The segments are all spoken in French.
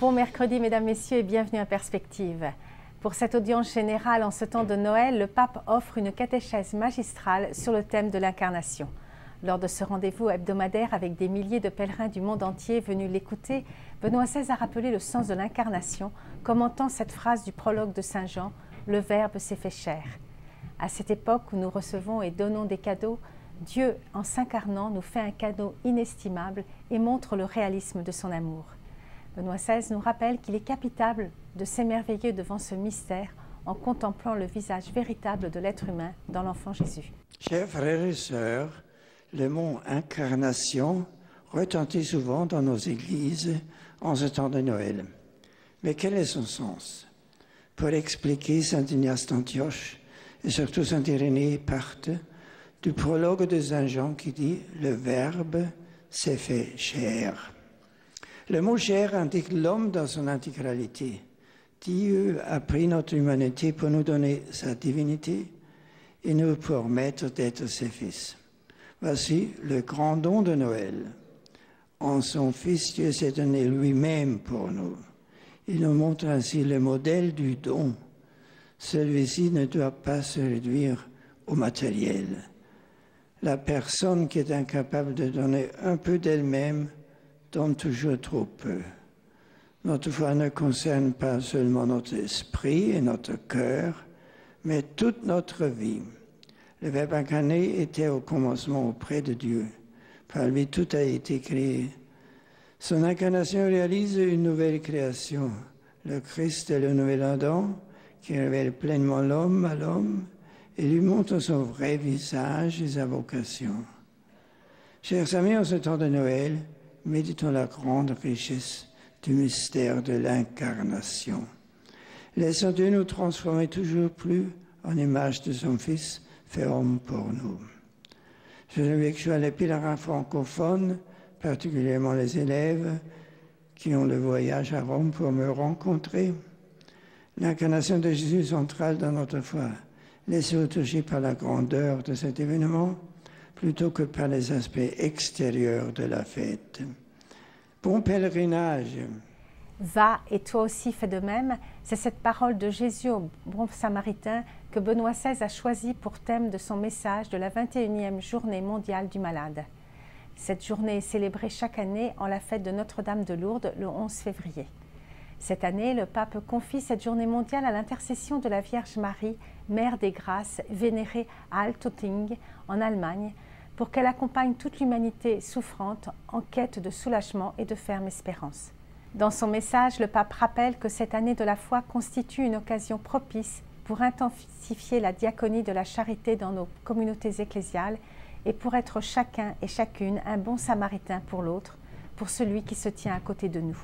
Bon mercredi, mesdames, messieurs, et bienvenue à Perspective. Pour cette audience générale en ce temps de Noël, le pape offre une catéchèse magistrale sur le thème de l'incarnation. Lors de ce rendez-vous hebdomadaire avec des milliers de pèlerins du monde entier venus l'écouter, Benoît XVI a rappelé le sens de l'incarnation, commentant cette phrase du prologue de Saint Jean « Le Verbe s'est fait chair ». À cette époque où nous recevons et donnons des cadeaux, Dieu, en s'incarnant, nous fait un cadeau inestimable et montre le réalisme de son amour. Benoît XVI nous rappelle qu'il est capital de s'émerveiller devant ce mystère en contemplant le visage véritable de l'être humain dans l'enfant Jésus. Chers frères et sœurs, le mot « incarnation » retentit souvent dans nos églises en ce temps de Noël. Mais quel est son sens? Pour expliquer, saint Ignace d'Antioche et surtout saint Irénée partent du prologue de Saint Jean qui dit « Le Verbe s'est fait chair ». Le mot « chair » indique l'homme dans son intégralité. Dieu a pris notre humanité pour nous donner sa divinité et nous permettre d'être ses fils. Voici le grand don de Noël. En son Fils, Dieu s'est donné lui-même pour nous. Il nous montre ainsi le modèle du don. Celui-ci ne doit pas se réduire au matériel. La personne qui est incapable de donner un peu d'elle-même donne toujours trop peu. Notre foi ne concerne pas seulement notre esprit et notre cœur, mais toute notre vie. Le Verbe incarné était au commencement auprès de Dieu. Par lui, tout a été créé. Son incarnation réalise une nouvelle création. Le Christ est le nouvel Adam qui révèle pleinement l'homme à l'homme et lui montre son vrai visage et sa vocation. Chers amis, en ce temps de Noël, méditons la grande richesse du mystère de l'incarnation. Laissons Dieu nous transformer toujours plus en image de son Fils, fait homme pour nous. Je veux à les pèlerins francophones, particulièrement les élèves qui ont le voyage à Rome pour me rencontrer. L'incarnation de Jésus centrale dans notre foi. Laissez-vous toucher par la grandeur de cet événement plutôt que par les aspects extérieurs de la fête. Bon pèlerinage. Va et toi aussi fais de même, c'est cette parole de Jésus au bon samaritain que Benoît XVI a choisi pour thème de son message de la 21e journée mondiale du malade. Cette journée est célébrée chaque année en la fête de Notre-Dame de Lourdes le 11 février. Cette année, le pape confie cette journée mondiale à l'intercession de la Vierge Marie, Mère des Grâces, vénérée à Altötting en Allemagne, pour qu'elle accompagne toute l'humanité souffrante en quête de soulagement et de ferme espérance. Dans son message, le pape rappelle que cette année de la foi constitue une occasion propice pour intensifier la diaconie de la charité dans nos communautés ecclésiales et pour être chacun et chacune un bon samaritain pour l'autre, pour celui qui se tient à côté de nous.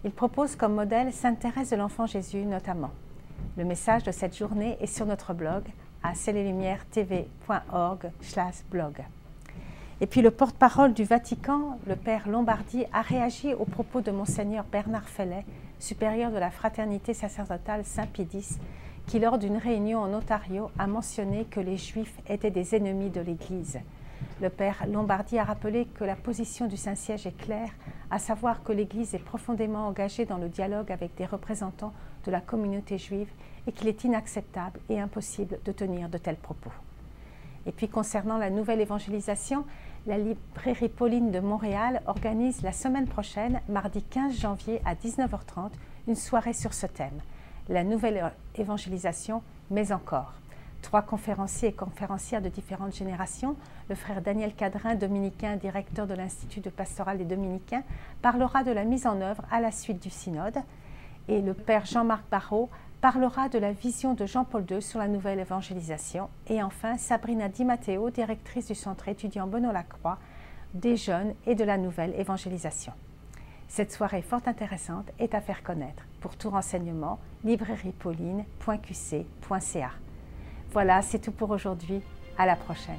Il propose comme modèle Sainte Thérèse de l'Enfant Jésus notamment. Le message de cette journée est sur notre blog à cieleslumières.tv.org/blog. Et puis le porte-parole du Vatican, le père Lombardi, a réagi aux propos de Monseigneur Bernard Fellet, supérieur de la Fraternité sacerdotale Saint-Pédis, qui lors d'une réunion en Ontario a mentionné que les Juifs étaient des ennemis de l'Église. Le père Lombardi a rappelé que la position du Saint-Siège est claire, à savoir que l'Église est profondément engagée dans le dialogue avec des représentants de la communauté juive et qu'il est inacceptable et impossible de tenir de tels propos. Et puis concernant la nouvelle évangélisation, la librairie Pauline de Montréal organise la semaine prochaine, mardi 15 janvier à 19h30, une soirée sur ce thème. La nouvelle évangélisation, mais encore. 3 conférenciers et conférencières de différentes générations, le frère Daniel Cadrin, dominicain, directeur de l'Institut de pastoral des dominicains, parlera de la mise en œuvre à la suite du synode, et le père Jean-Marc Barrault parlera de la vision de Jean-Paul II sur la nouvelle évangélisation, et enfin Sabrina Di Matteo, directrice du centre étudiant Benoît-Lacroix, des jeunes et de la nouvelle évangélisation. Cette soirée fort intéressante est à faire connaître. Pour tout renseignement, librairiepauline.qc.ca. Voilà, c'est tout pour aujourd'hui. À la prochaine.